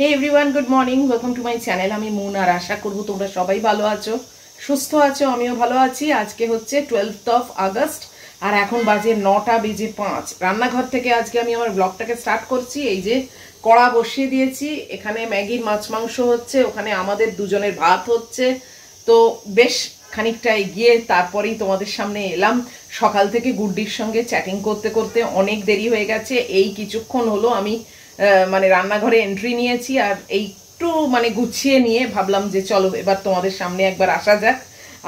Hey everyone, good morning, welcome to my channel. আমি মুন, আর আশা করবো তোমরা সবাই ভালো আছো, সুস্থ আছো। আমিও ভালো আছি। আজকে হচ্ছে 12th আগস্ট আর এখন বাজে 9:05। রান্নাঘর থেকে আজকে আমি আমার ব্লগটাকে স্টার্ট করছি। এই যে কড়া বসিয়ে দিয়েছি, এখানে ম্যাগির মাছ মাংস হচ্ছে, ওখানে আমাদের দুজনের ভাত হচ্ছে। তো বেশ খানিকটা এগিয়ে তারপরেই তোমাদের সামনে এলাম। সকাল থেকে গুড্ডির সঙ্গে চ্যাটিং করতে করতে অনেক দেরি হয়ে গেছে। এই কিছুক্ষণ হলো আমি মানে রান্নাঘরে এন্ট্রি নিয়েছি, আর একটু মানে গুছিয়ে নিয়ে ভাবলাম যে চলো এবার তোমাদের সামনে একবার আসা যাক।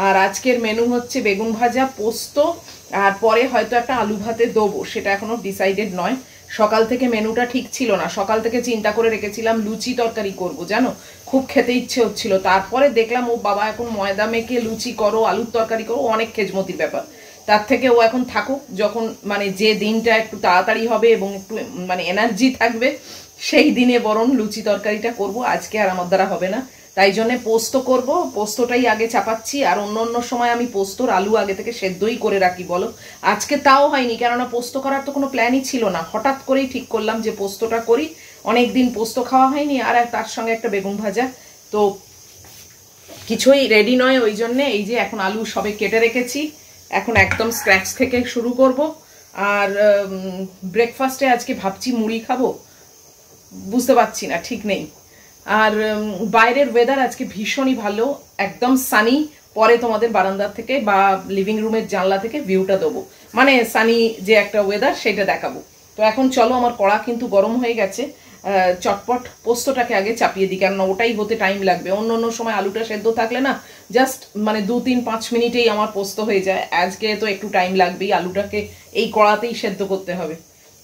আর আজকের মেনু হচ্ছে বেগুন ভাজা, পোস্ত, আর পরে হয়তো একটা আলু ভাতে দেবো, সেটা এখনো ডিসাইডেড নয়। সকাল থেকে মেনুটা ঠিক ছিল না। সকাল থেকে চিন্তা করে রেখেছিলাম লুচি তরকারি করব, জানো, খুব খেতে ইচ্ছে হচ্ছিল। তারপরে দেখলাম ও বাবা এখন ময়দা মেখে লুচি করো, আলুর তরকারি করো, অনেক খেজমতির ব্যাপার। তার থেকে ও এখন থাকুক, যখন মানে যে দিনটা একটু তাড়াতাড়ি হবে এবং একটু মানে এনার্জি থাকবে সেই দিনে বরং লুচি তরকারিটা করব। আজকে আর আমার দ্বারা হবে না, তাই জন্যে পোস্ত করব। পোস্তটাই আগে চাপাচ্ছি। আর অন্য অন্য সময় আমি পোস্তর আলু আগে থেকে সেদ্ধই করে রাখি বলো। আজকে তাও হয়নি, কেননা পোস্ত করার তো কোনো প্ল্যানই ছিল না। হঠাৎ করেই ঠিক করলাম যে পোস্তটা করি, অনেক দিন পোস্ত খাওয়া হয়নি, আর তার সঙ্গে একটা বেগুন ভাজা। তো কিছুই রেডি নয়, ওই জন্যে এই যে এখন আলু সবে কেটে রেখেছি। এখন একদম স্ক্র্যাচ থেকে শুরু করব। আর ব্রেকফাস্টে আজকে ভাবছি মুড়ি খাবো, বুঝতে পারছি না, ঠিক নেই। আর বাইরের ওয়েদার আজকে ভীষণই ভালো, একদম সানি। পরে তোমাদের বারান্দার থেকে বা লিভিং রুমের জানলা থেকে ভিউটা দেবো, মানে সানি যে একটা ওয়েদার সেটা দেখাবো। তো এখন চলো, আমার কড়া কিন্তু গরম হয়ে গেছে। চটপট পোস্তটাকে আগে চাপিয়ে দিই, কেননা ওটাই হতে টাইম লাগবে। অন্য অন্য সময় আলুটা সেদ্ধ থাকলে না জাস্ট মানে 2-3-5 মিনিটেই আমার পোস্ত হয়ে যায়। আজকে তো একটু টাইম লাগবেই, আলুটাকে এই কড়াতেই সেদ্ধ করতে হবে।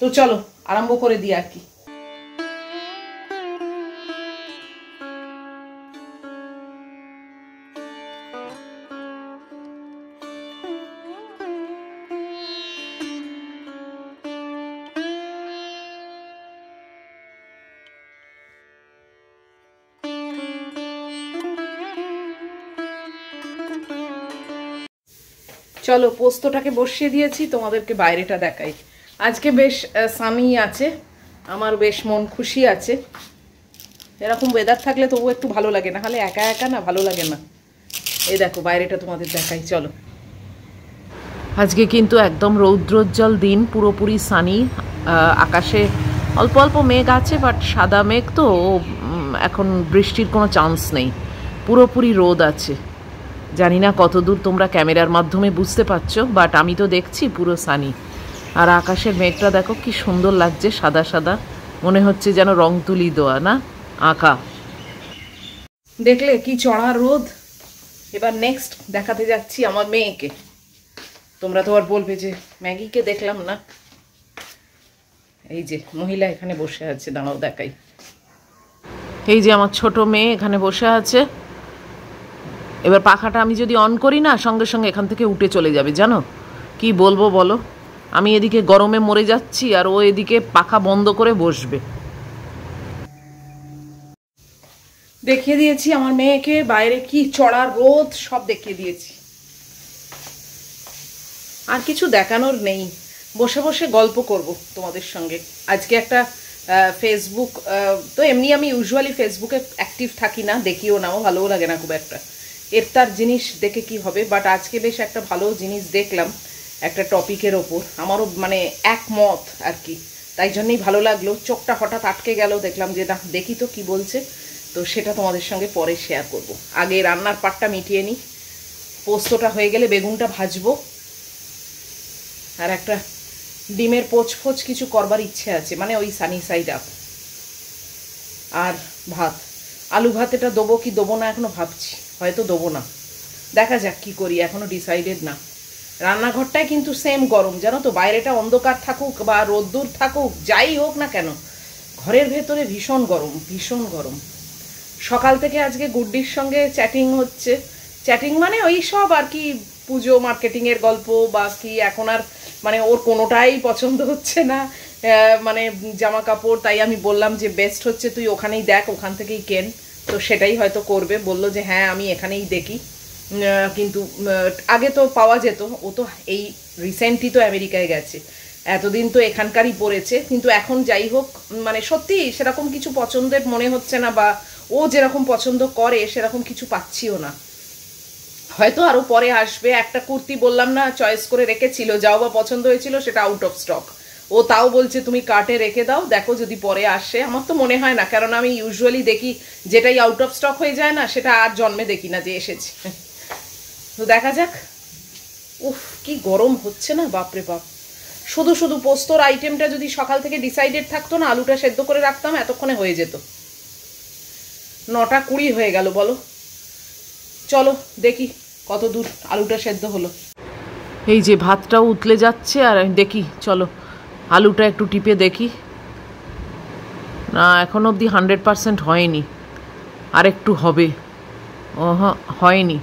তো চলো আরম্ভ করে দিই আর কি। চলো পোস্তটাকে বসিয়ে দিয়েছি, তোমাদেরকে বাইরেটা দেখাই। আজকে বেশ সানি আছে, আমার বেশ মন খুশি আছে। এরকম ওয়েদার থাকলে তবু একটু ভালো লাগে, না হলে একা একা না ভালো লাগে না। এই দেখো বাইরেটা তোমাদের দেখাই, চলো। আজকে কিন্তু একদম রৌদ্রোজ্জ্বল দিন, পুরোপুরি সানি। আকাশে অল্প অল্প মেঘ আছে, বাট সাদা মেঘ তো, এখন বৃষ্টির কোনো চান্স নেই, পুরোপুরি রোদ আছে। জানি না কতদূর তোমরা ক্যামেরার মাধ্যমে বুঝতে পারছো, বাট আমি তো দেখছি পুরো সানি। আর আকাশের মেঘটা দেখো কি সুন্দর লাগছে, সাদা সাদা, মনে হচ্ছে যেন রং তুলি দেওয়া, না আঁকা। দেখলে কি চড়া রোদ। এবার নেক্সট দেখাতে যাচ্ছি আমার মেয়েকে। তোমরা তো আর বলবে যে ম্যাগিকে দেখলাম না। এই যে মহিলা এখানে বসে আছে, দাঁড়াও দেখাই। এই যে আমার ছোট মেয়ে এখানে বসে আছে। এবার পাখাটা আমি যদি অন করি না, সঙ্গে সঙ্গে এখান থেকে উঠে চলে যাবে, জানো কি বলবো বলো। আমি এদিকে গরমে মরে যাচ্ছি, আর ও এদিকে পাখা বন্ধ করে বসবে। দেখিয়ে দিয়েছি আমার মেয়েকে বাইরে কি চড়া রোদ, সব দেখিয়ে দিয়েছি। আর কিছু দেখানোর নেই, বসে বসে গল্প করব তোমাদের সঙ্গে। আজকে একটা ফেসবুক, তো এমনি আমি ইউজুয়ালি ফেসবুকে অ্যাক্টিভ থাকি না, দেখিও না, ভালোও লাগে না খুব একটা। তার জিনিস দেখে কি হবে, বাট আজকে বেশ একটা ভালো জিনিস দেখলাম একটা টপিকের ওপর, আমারও মানে একমত আর কি, তাই জন্যই ভালো লাগলো। চোখটা হঠাৎ আটকে গেল, দেখলাম যে না দেখি তো কি বলছে। তো সেটা তোমাদের সঙ্গে পরে শেয়ার করব। আগে রান্নার পাটটা মিটিয়ে নিই। পোস্তটা হয়ে গেলে বেগুনটা ভাজবো, আর একটা ডিমের পোচ কিছু করবার ইচ্ছে আছে, মানে ওই সানি সাইড আপ। আর ভাত, আলু ভাত এটা দেবো কি দেবো না এখনো ভাবছি, হয়তো দেবো না, দেখা যাক কি করি, এখনো ডিসাইডেড না। রান্নাঘরটায় কিন্তু সেম গরম, জানো তো, বাইরেটা অন্ধকার থাকুক বা রোদ্দুর থাকুক, যাই হোক না কেন, ঘরের ভেতরে ভীষণ গরম, ভীষণ গরম। সকাল থেকে আজকে গুড্ডির সঙ্গে চ্যাটিং হচ্ছে। চ্যাটিং মানে ওই সব আর কি, পুজো মার্কেটিংয়ের গল্প বা কি। এখন আর মানে ওর কোনোটাই পছন্দ হচ্ছে না, মানে জামা কাপড়। তাই আমি বললাম যে বেস্ট হচ্ছে তুই ওখানেই দেখ, ওখান থেকেই কেন। তো সেটাই হয়তো করবে, বলল যে হ্যাঁ আমি এখানেই দেখি। কিন্তু আগে তো পাওয়া যেত, ও তো এই রিসেন্টলি তো আমেরিকায় গেছে। এতদিন তো এখানকারই পড়েছে, কিন্তু এখন যাই হোক মানে সত্যি সেরকম কিছু পছন্দের মনে হচ্ছে না, বা ও যেরকম পছন্দ করে সেরকম কিছু পাচ্ছিও না। হয়তো আরও পরে আসবে। একটা কুর্তি বললাম না চয়েস করে রেখেছিল, যাও বা পছন্দ হয়েছিল, সেটা আউট অফ স্টক। ও তাও বলছে তুমি কার্টে রেখে দাও, দেখো যদি পরে আসে। আমার তো মনে হয় না, কারণ আমি ইউজুয়ালি দেখি যেটাই আউট অফ স্টক হয়ে যায় না সেটা আর জন্মে দেখি না যে এসেছে। তো দেখা যাক। উফ কি গরম হচ্ছে না, বাপরে বাপ। শুধু শুধু পোস্তর আইটেমটা যদি সকাল থেকে ডিসাইডেড থাকতো না, আলুটা সেদ্ধ করে রাখতাম, এতক্ষণে হয়ে যেত। 9:20 হয়ে গেল বলো। চলো দেখি কত দূর আলুটা সেদ্ধ হলো। এই যে ভাতটাও উতলে যাচ্ছে, আর দেখি চলো আলুটা একটু টিপে দেখি। না এখন অবধি 100% হয়নি, আর একটু হবে। ও হয়নি,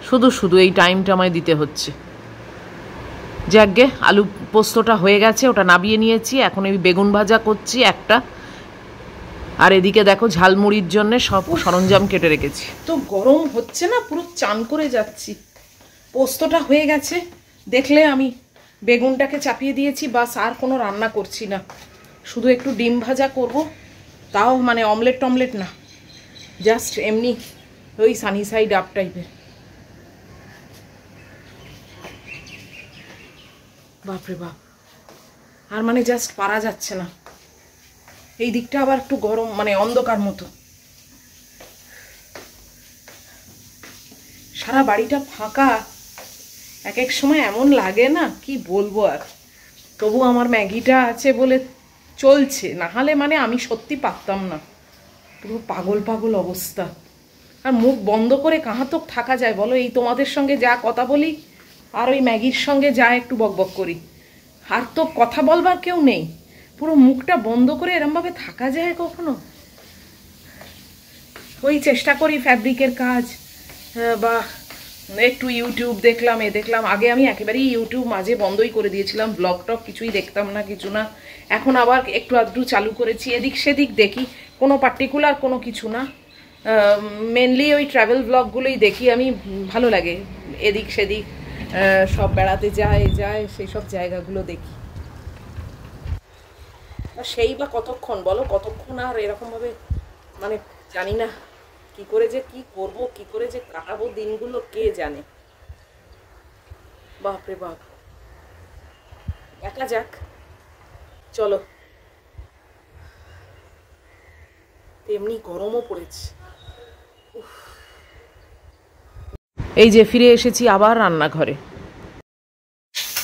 শুধু শুধু এই টাইমটা আমায় দিতে হচ্ছে। যাকগে, আলু পোস্তটা হয়ে গেছে, ওটা নাবিয়ে নিয়েছি। এখন এই বেগুন ভাজা করছি একটা, আর এদিকে দেখো ঝালমুড়ির জন্য সব সরঞ্জাম কেটে রেখেছি। তো গরম হচ্ছে না, পুরো চান করে যাচ্ছি। পোস্তটা হয়ে গেছে দেখলে, আমি বেগুনটাকে চাপিয়ে দিয়েছি, বাস আর কোনো রান্না করছি না। শুধু একটু ডিম ভাজা করব, তাও মানে অমলেট টমলেট না, জাস্ট এমনি ওই সানি সাইড আপ টাইপের। বাপরে বাপ, আর মানে জাস্ট পারা যাচ্ছে না। এই দিকটা আবার একটু গরম, মানে অন্ধকার মতো। সারা বাড়িটা ফাঁকা, এক এক সময় এমন লাগে না কি বলবো আর। তবু আমার ম্যাগিটা আছে বলে চলছে, না হলে মানে আমি সত্যি পারতাম না। পুরো পাগল পাগল অবস্থা। আর মুখ বন্ধ করে কাহাতক থাকা যায় বলো? এই তোমাদের সঙ্গে যা কথা বলি, আর ওই ম্যাগির সঙ্গে যা একটু বকবক করি, আর তো কথা বলবার কেউ নেই। পুরো মুখটা বন্ধ করে এরমভাবে থাকা যায় কখনো? ওই চেষ্টা করি ফ্যাব্রিকের কাজ, বা একটু ইউটিউব দেখলাম, দেখলাম। আগে আমি একেবারেই ইউটিউব মাঝে বন্ধই করে দিয়েছিলাম, ব্লগ টক কিছুই দেখতাম না, কিছু না। এখন আবার একটু আধটু চালু করেছি, এদিক সেদিক দেখি, কোনো পার্টিকুলার কোনো কিছু না। মেনলি ওই ট্রাভেল ব্লগগুলোই দেখি আমি, ভালো লাগে। এদিক সেদিক সব বেড়াতে যায় সেই সব জায়গাগুলো দেখি। সেই বা কতক্ষণ বলো, কতক্ষণ আর এরকমভাবে মানে জানি না কি করে যে কি করব, কি করে যে কাটাবো দিনগুলো কে জানে। বাপরে বাপ, দেখা যাক। চলো, তেমনি গরমও পড়েছে। এই যে ফিরে এসেছি আবার রান্নাঘরে।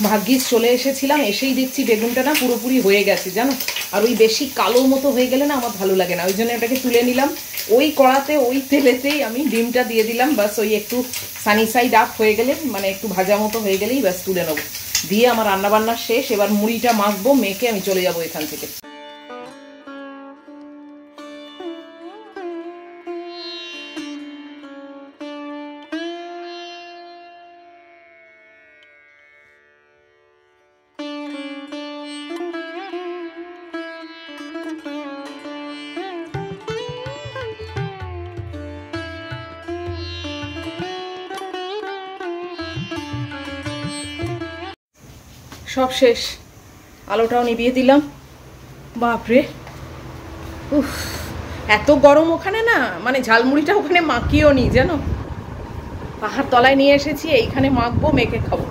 ভাগ্যিস চলে এসেছিলাম, এসেই দেখছি বেগুনটা না পুরোপুরি হয়ে গেছে জানো। আর ওই বেশি কালো মতো হয়ে গেলে না আমার ভালো লাগে না, ওই জন্য ওটাকে তুলে নিলাম। ওই কড়াতে ওই তেলেতেই আমি ডিমটা দিয়ে দিলাম, বাস ওই একটু সানি সাইড আপ হয়ে গেলে, মানে একটু ভাজা মতো হয়ে গেলেই বাস তুলে নেবো। দিয়ে আমার রান্নাবান্না শেষ। এবার মুড়িটা মাখবো, মেখে আমি চলে যাবো এখান থেকে। সব শেষ, আলোটাও নিভিয়ে দিলাম। বাপরে, উফ এত গরম ওখানে না, মানে ঝালমুড়িটা ওখানে মাখিও নি জানো, পাহাড় তলায় নিয়ে এসেছি, এইখানে মাখবো, মেখে খাবো।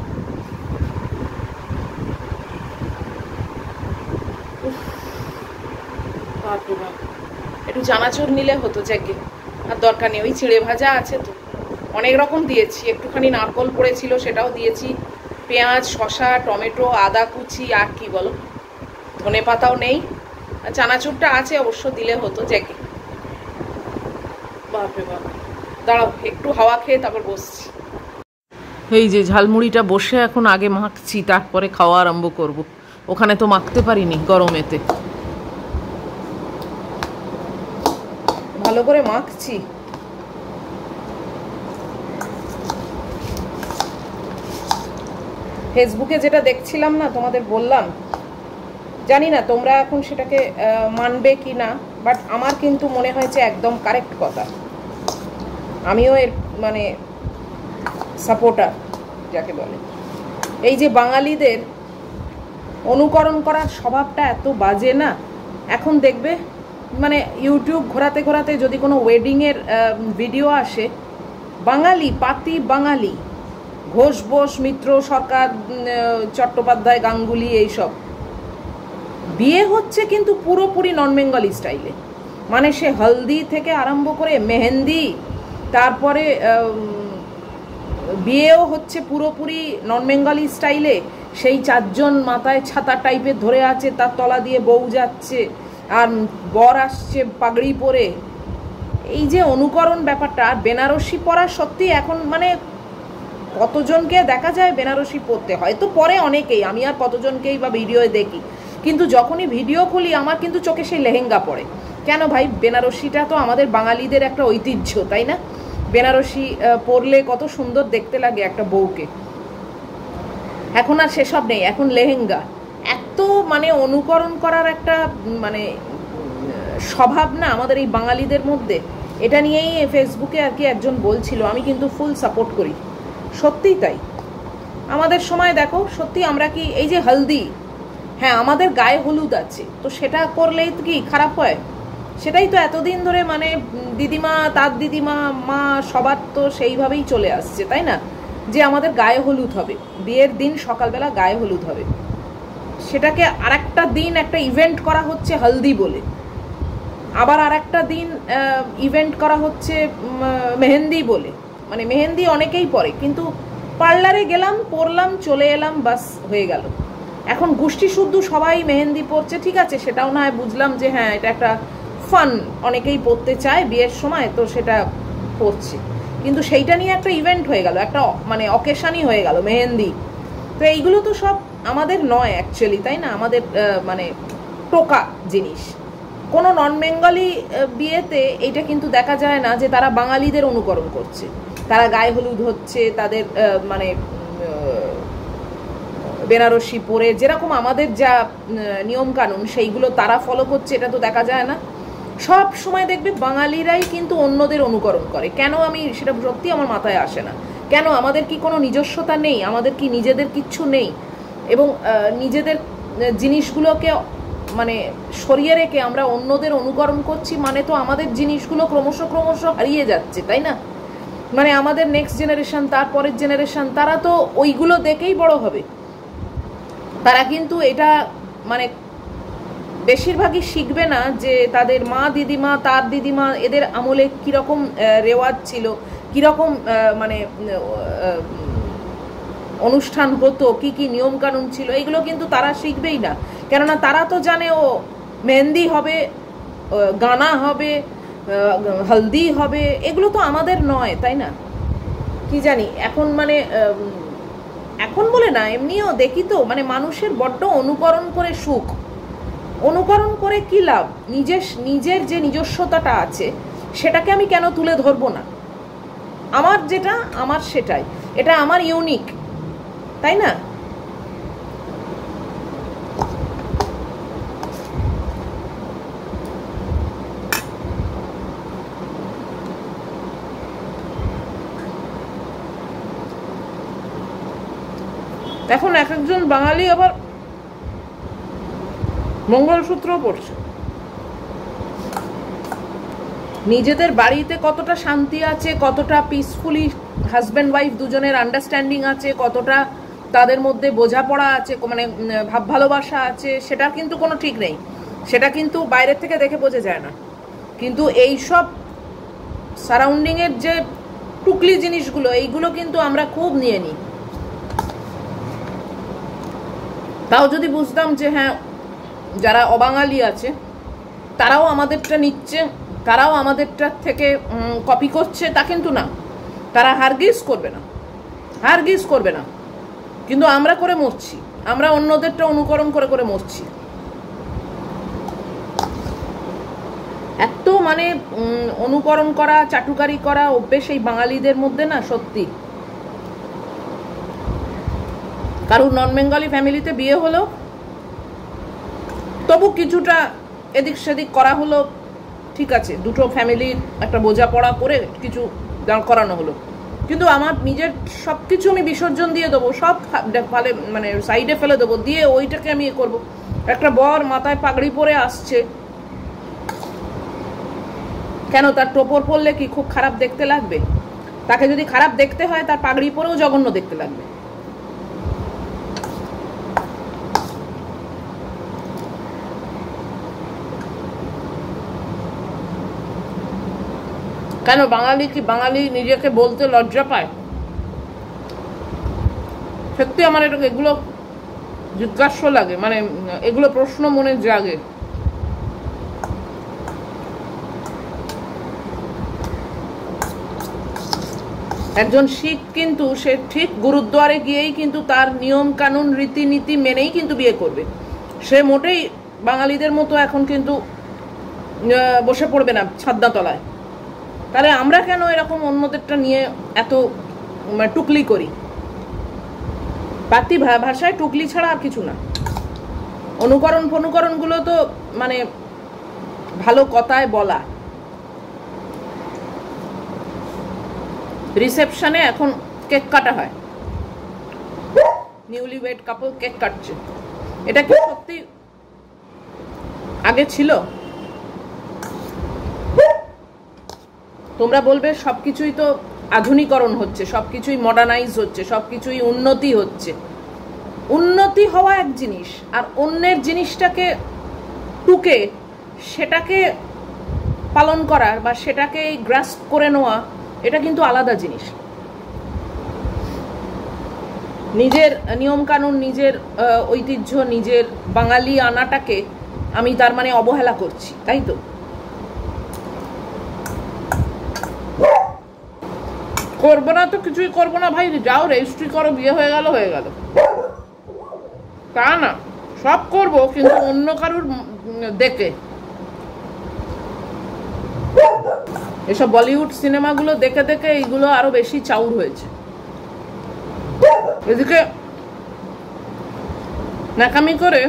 বাপরে বাপ, একটু চানাচুর নিলে হতো যাকে, আর দরকার নেই। ওই চিড়ে ভাজা আছে তো, অনেক রকম দিয়েছি, একটুখানি নারকল পড়েছিল সেটাও দিয়েছি, পেঁয়াজ, শসা, টমেটো, আদা কুচি, আর কি বলো, ধনে পাতাও নেই। আর চানাচুরটা আছে অবশ্য, দিলে হতো যাকে। বাপরে বাপ, দাঁড়াও একটু হাওয়া খেয়ে তারপর বসছি। এই যে ঝালমুড়িটা বসে এখন আগে মাখছি, তারপরে খাওয়া আরম্ভ করব। ওখানে তো মাখতে পারিনি গরমেতে, ভালো করে মাখছি। ফেসবুকে যেটা দেখছিলাম না, তোমাদের বললাম, জানি না তোমরা এখন সেটাকে মানবে কি না, বাট আমার কিন্তু মনে হয়েছে একদম কারেক্ট কথা। আমিও এর মানে সাপোর্টার যাকে বলে। এই যে বাঙালিদের অনুকরণ করার স্বভাবটা এত বাজে না। এখন দেখবে মানে ইউটিউব ঘোরাতে ঘোরাতে যদি কোনো ওয়েডিংয়ের ভিডিও আসে, বাঙালি পাতি বাঙালি, ঘোষ বোস, মিত্র, সরকার, চট্টোপাধ্যায়, গাঙ্গুলি, এইসব বিয়ে হচ্ছে কিন্তু পুরোপুরি নন বেঙ্গলি স্টাইলে। মানে সে হলদি থেকে আরম্ভ করে মেহেন্দি, তারপরে বিয়েও হচ্ছে পুরোপুরি নন বেঙ্গলি স্টাইলে। সেই 4 জন মাথায় ছাতা টাইপের ধরে আছে, তার তলা দিয়ে বউ যাচ্ছে, আর বর আসছে পাগড়ি পরে। এই যে অনুকরণ ব্যাপারটা, আর বেনারসি পরা সত্যি এখন মানে কতজনকে দেখা যায় বেনারসি পরতে, হয়তো পরে অনেকেই, আমি আর কতজনকেই বা ভিডিওয়ে দেখি, কিন্তু যখনই ভিডিও খুলি আমার কিন্তু চোখে সেই লেহেঙ্গা পড়ে। কেন ভাই, বেনারসিটা তো আমাদের বাঙালিদের একটা ঐতিহ্য, তাই না? বেনারসি পরলে কত সুন্দর দেখতে লাগে একটা বউকে। এখন আর সেসব নেই, এখন লেহেঙ্গা। এত মানে অনুকরণ করার একটা মানে স্বভাব না আমাদের এই বাঙালিদের মধ্যে। এটা নিয়েই ফেসবুকে আর কি একজন বলছিল, আমি কিন্তু ফুল সাপোর্ট করি, সত্যিই তাই। আমাদের সময় দেখো সত্যি আমরা কি এই যে হলদি, হ্যাঁ আমাদের গায়ে হলুদ আছে, তো সেটা করলেই কি খারাপ হয়? সেটাই তো এতদিন ধরে মানে দিদিমা, তার দিদিমা, মা সবার তো সেইভাবেই চলে আসছে, তাই না? যে আমাদের গায়ে হলুদ হবে, বিয়ের দিন সকালবেলা গায়ে হলুদ হবে। সেটাকে আরেকটা দিন একটা ইভেন্ট করা হচ্ছে হলদি বলে, আবার আরেকটা দিন ইভেন্ট করা হচ্ছে মেহেন্দি বলে। মানে মেহেন্দি অনেকেই পরে, কিন্তু পার্লারে গেলাম, পরলাম, চলে এলাম, বাস হয়ে গেল। এখন গোষ্ঠী শুদ্ধ সবাই মেহেন্দি পরছে, ঠিক আছে, সেটাও না হয় বুঝলাম যে হ্যাঁ এটা একটা ফান, অনেকেই পরতে চায় বিয়ের সময়, তো সেটা পরছে। কিন্তু সেইটা নিয়ে একটা ইভেন্ট হয়ে গেল, একটা মানে অকেশনই হয়ে গেল মেহেন্দি। তো এইগুলো তো সব আমাদের নয় অ্যাকচুয়ালি, তাই না? আমাদের মানে টোকা জিনিস। কোনো নন বেঙ্গলি বিয়েতে এইটা কিন্তু দেখা যায় না যে তারা বাঙালিদের অনুকরণ করছে, তারা গায়ে হলুদ হচ্ছে, তাদের মানে বেনারসি পরে যেরকম আমাদের যা নিয়ম কানুন সেইগুলো তারা ফলো করছে, এটা তো দেখা যায় না। সব সময় দেখবে বাঙালিরাই কিন্তু অন্যদের অনুকরণ করে। কেন, আমি সেটা সত্যি আমার মাথায় আসে না। কেন, আমাদের কি কোনো নিজস্বতা নেই? আমাদের কি নিজেদের কিচ্ছু নেই? এবং নিজেদের জিনিসগুলোকে মানে সরিয়ে রেখে আমরা অন্যদের অনুকরণ করছি, মানে তো আমাদের জিনিসগুলো ক্রমশ ক্রমশ হারিয়ে যাচ্ছে, তাই না? মানে আমাদের নেক্সট জেনারেশন, তারপরের জেনারেশন, তারা তো ওইগুলো দেখেই বড় হবে। তারা কিন্তু এটা মানে বেশিরভাগই শিখবে না যে তাদের মা, দিদিমা, তার দিদিমা, এদের আমলে কীরকম রেওয়াজ ছিল, কীরকম মানে অনুষ্ঠান হতো, কি কি নিয়ম কানুন ছিল, এইগুলো কিন্তু তারা শিখবেই না। কেননা তারা তো জানে ও মেহেন্দি হবে, গানা হবে, হলদি হবে, এগুলো তো আমাদের নয়, তাই না? কি জানি এখন মানে এখন বলে না, এমনিও দেখি তো মানে মানুষের বড্ড অনুকরণ করে সুখ। অনুকরণ করে কি লাভ? নিজের যে নিজস্বতাটা আছে সেটাকে আমি কেন তুলে ধরবো না? আমার যেটা আমার সেটাই, এটা আমার ইউনিক, তাই না? এখন এক একজন বাঙালি আবার মঙ্গলসূত্রও পড়ছে। নিজেদের বাড়িতে কতটা শান্তি আছে, কতটা পিসফুলি হাজব্যান্ড ওয়াইফ দুজনের আন্ডারস্ট্যান্ডিং আছে, কতটা তাদের মধ্যে বোঝাপড়া আছে, মানে ভাব ভালোবাসা আছে, সেটার কিন্তু কোনো ঠিক নেই। সেটা কিন্তু বাইরের থেকে দেখে বোঝা যায় না। কিন্তু এই সব সারাউন্ডিংয়ের যে টুকলি জিনিসগুলো, এইগুলো কিন্তু আমরা খুব নিয়ে নিই। তাও যদি বুঝতাম যে হ্যাঁ যারা অবাঙালি আছে তারাও আমাদেরটা নিচ্ছে, তারাও আমাদেরটা থেকে কপি করছে, তা কিন্তু না। তারা হারগিজ করবে না, হারগিজ করবে না, কিন্তু আমরা করে মরছি, আমরা অন্যদেরটা অনুকরণ করে করে মরছি। এত মানে অনুকরণ করা, চাটুকারি করা অভ্যেস এই বাঙালিদের মধ্যে না, সত্যি। কারণ নন বেঙ্গলি ফ্যামিলিতে বিয়ে হলো, তবু কিছুটা এদিক সেদিক করা হলো, ঠিক আছে, দুটো ফ্যামিলির একটা বোঝাপড়া করে কিছু দাঁড় করানো হলো। কিন্তু আমার নিজের সব কিছু আমি বিসর্জন দিয়ে দেবো, সব ফেলে মানে সাইডে ফেলে দেবো, দিয়ে ওইটাকে আমি এ করবো। একটা বর মাথায় পাগড়ি পরে আসছে, কেন তার টোপর পরলে কি খুব খারাপ দেখতে লাগবে? তাকে যদি খারাপ দেখতে হয় তার পাগড়ি পরেও জঘন্য দেখতে লাগবে। কেন বাঙালি নিজেকে বলতে লজ্জা পায়? সত্যি আমার এগুলো জিজ্ঞাস্য লাগে, মানে এগুলো প্রশ্ন মনে জাগে। একজন শিখ কিন্তু সে ঠিক গুরুদ্বারে গিয়েই কিন্তু তার নিয়ম কানুন রীতিনীতি মেনেই কিন্তু বিয়ে করবে। সে মোটেই বাঙালিদের মতো এখন কিন্তু বসে পড়বে না ছাদনা তলায়। তাহলে আমরা কেন এরকম অন্যদেরটা নিয়ে এত টুকলি করি? বাড়তি ভাষায় টুকলি ছাড়া আর কিছু না। অনুকরণগুলো তো মানে ভালো কথায় বলা। রিসেপশনে এখন কেক কাটা হয়, নিউলি ওয়েড কাপল কেক কাটছে। এটা কি সত্যি আগে ছিল? তোমরা বলবে সবকিছুই তো আধুনিকরণ হচ্ছে, সবকিছুই মডার্নাইজ হচ্ছে, সবকিছুই উন্নতি হচ্ছে। উন্নতি হওয়া এক জিনিস, আর অন্যের জিনিসটাকে টুকে সেটাকে পালন করার বা সেটাকে গ্রাস্প করে নেওয়া, এটা কিন্তু আলাদা জিনিস। নিজের নিয়ম কানুন, নিজের ঐতিহ্য, নিজের বাঙালি আনাটাকে আমি তার মানে অবহেলা করছি, তাই তো? করবো না তো কিছুই করবো না ভাই, যাও রেজিস্ট্রি করো, বিয়ে হয়ে গেল হয়ে গেল, তা না। সব করবো কিন্তু অন্য কারুর দেখে। এসব বলিউড সিনেমাগুলো দেখে দেখে এইগুলো আরো বেশি চাউর হয়েছে। এদিকে নাকামি করে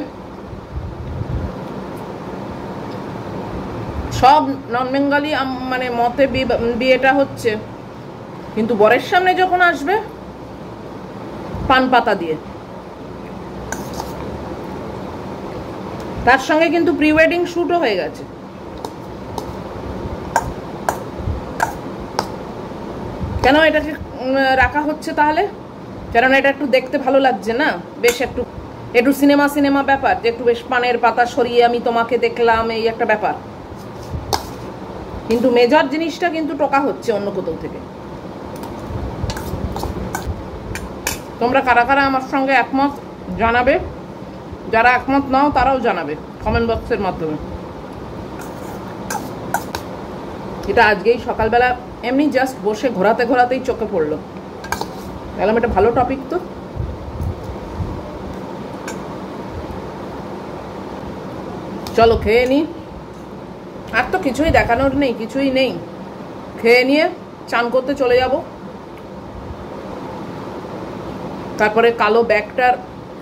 সব নন বেঙ্গলি মানে মতে বিয়েটা হচ্ছে, কিন্তু বরের সামনে যখন আসবে পান পাতা দিয়ে, তার সঙ্গে কিন্তু প্রি ওয়েডিং শুটও হয়ে গেছে। কেন এটাকে রাখা হচ্ছে তাহলে? কারণ এটা একটু দেখতে ভালো লাগছে না, বেশ একটু সিনেমা ব্যাপার, যে একটু বেশ পানের পাতা সরিয়ে আমি তোমাকে দেখলাম, এই একটা ব্যাপার। কিন্তু মেজর জিনিসটা কিন্তু টোকা হচ্ছে অন্য কোথাও থেকে। তোমরা কারা কারা আমার সঙ্গে একমত জানাবে, যারা একমত নাও তারাও জানাবে কমেন্ট বক্সের মাধ্যমে। এটা আজকেই সকালবেলা এমনি জাস্ট বসে ঘোরাতেই চোখে পড়লো, বললাম এটা ভালো টপিক তো। চলো খেয়ে নি, আর তো কিছুই দেখানোর নেই, কিছুই নেই। খেয়ে নিয়ে চান করতে চলে যাব। তারপরে কালো ব্যাগটার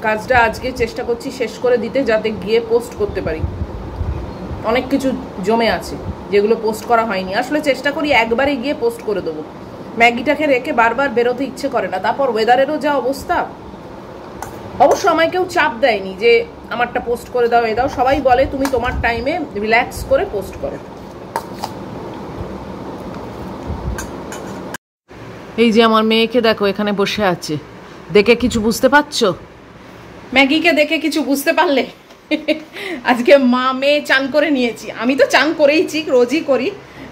কাজটা আজকে চেষ্টা করছি শেষ করে দিতে, যাতে গিয়ে পোস্ট করতে পারি। অনেক কিছু জমে আছে যেগুলো পোস্ট করা হয়নি। আসলে চেষ্টা করি একবারে গিয়ে পোস্ট করে দেবো। ম্যাগিটাকে রেখে বারবার বেরোতে ইচ্ছে করে না। তারপর ওয়েদারেরও যা অবস্থা, অবশ্য আমায় কেউ চাপ দেয়নি যে আমারটা পোস্ট করে দাও, এ দাও। সবাই বলে তুমি তোমার টাইমে রিল্যাক্স করে পোস্ট করো। এই যে আমার মেয়েকে দেখো এখানে বসে আছে, দেখে কিছু বুঝতে পারছো? ম্যাগিকে দেখে কিছু বুঝতে পারলে? আজকে মা মেয়ে চান করে নিয়েছি। আমি তো চান করেইছি, রোজই করি।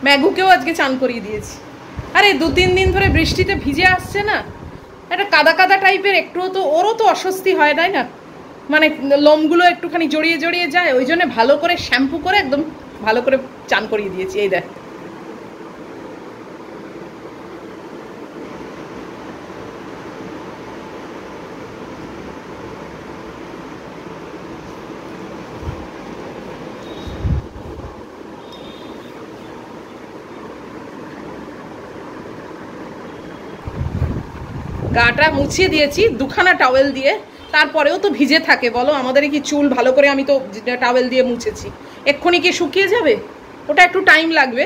ম্যাগুকেও আজকে চান করিয়ে দিয়েছি। আরে 2-3 দিন ধরে বৃষ্টিতে ভিজে আসছে না, একটা কাদা কাদা টাইপের, একটুও তো ওরও তো অস্বস্তি হয়, তাই না? মানে লোমগুলো একটুখানি জড়িয়ে যায়, ওই জন্য ভালো করে শ্যাম্পু করে একদম ভালো করে চান করিয়ে দিয়েছি। এই দেখ, গাটা মুছিয়ে দিয়েছি 2খানা টাওয়েল দিয়ে, তারপরেও তো ভিজে থাকে বলো। আমাদের কি চুল ভালো করে আমি তো টাওয়েল দিয়ে মুছেছি, এক্ষুনি কি শুকিয়ে যাবে? ওটা একটু টাইম লাগবে,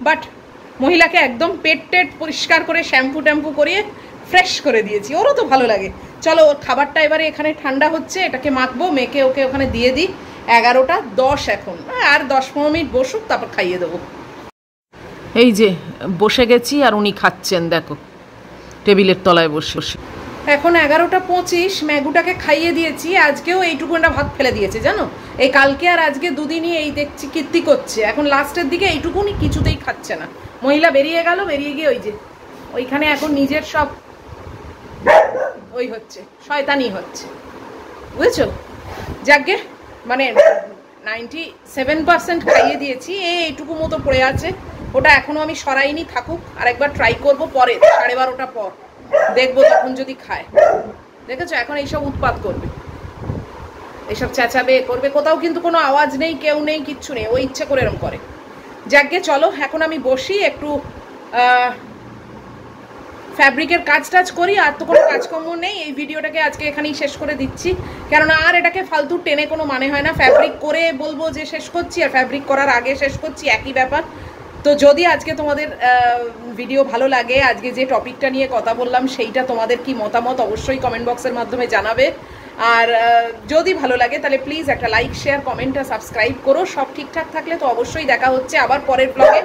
বাট মহিলাকে একদম পেট টেট পরিষ্কার করে শ্যাম্পু ট্যাম্পু করিয়ে ফ্রেশ করে দিয়েছি, ওরও তো ভালো লাগে। চলো ওর খাবারটা এবারে এখানে ঠান্ডা হচ্ছে, এটাকে মাখবো, মেখে ওকে ওখানে দিয়ে দিই। 11টা 10 এখন, আর 10-15 মিনিট বসুক, তারপর খাইয়ে দেবো। এই যে বসে গেছি আর উনি খাচ্ছেন, দেখো টেবিলের তলায় বসে বসে। এখন 11টা 25, ম্যাগুটাকে খাইয়ে দিয়েছি। আজকেও এইটুকুনটা ভাত ফেলে দিয়েছে জানো, এই কালকে আর আজকে দুদিনই এই দেখছি কীর্তি করছে। এখন লাস্টের দিকে এইটুকুনি কিছুতেই খাচ্ছে না। মহিলা বেরিয়ে গেল, বেরিয়ে গিয়ে ওই যে ওইখানে এখন নিজের সব ওই হচ্ছে, শয়তানি হচ্ছে, বুঝেছো। যাকে মানে 97% খাইয়ে দিয়েছি, এইটুকু মতো পড়ে আছে, ওটা এখনো আমি সরাইনি, থাকুক। আর একবার ট্রাই করবো পরে 12:30 পর, দেখবো তখন যদি খায়। দেখেছো এখন এইসব উৎপাত করবে, এইসব চেঁচাবে করবে, কোথাও কিন্তু কোনো আওয়াজ নেই, কেউ নেই, কিচ্ছু নেই, ও ইচ্ছে করে এরম করে। যাকে চলো এখন আমি বসি একটু ফ্যাব্রিকের কাজ টাজ করি, আর তো কোনো কাজকর্ম নেই। এই ভিডিওটাকে আজকে এখানেই শেষ করে দিচ্ছি, কেননা আর এটাকে ফালতু টেনে কোনো মানে হয় না। ফ্যাব্রিক করে বলবো যে শেষ করছি, আর ফ্যাব্রিক করার আগে শেষ করছি, একই ব্যাপার। তো যদি আজকে তোমাদের ভিডিও ভালো লাগে, আজকে যে টপিকটা নিয়ে কথা বললাম সেইটা তোমাদের কি মতামত অবশ্যই কমেন্ট বক্সের মাধ্যমে জানাবে। আর যদি ভালো লাগে তাহলে প্লিজ একটা লাইক, শেয়ার, কমেন্ট আর সাবস্ক্রাইব করো। সব ঠিকঠাক থাকলে তো অবশ্যই দেখা হচ্ছে আবার পরের ব্লগে।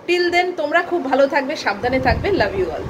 টিল দেন তোমরা খুব ভালো থাকবে, সাবধানে থাকবে। Love you all.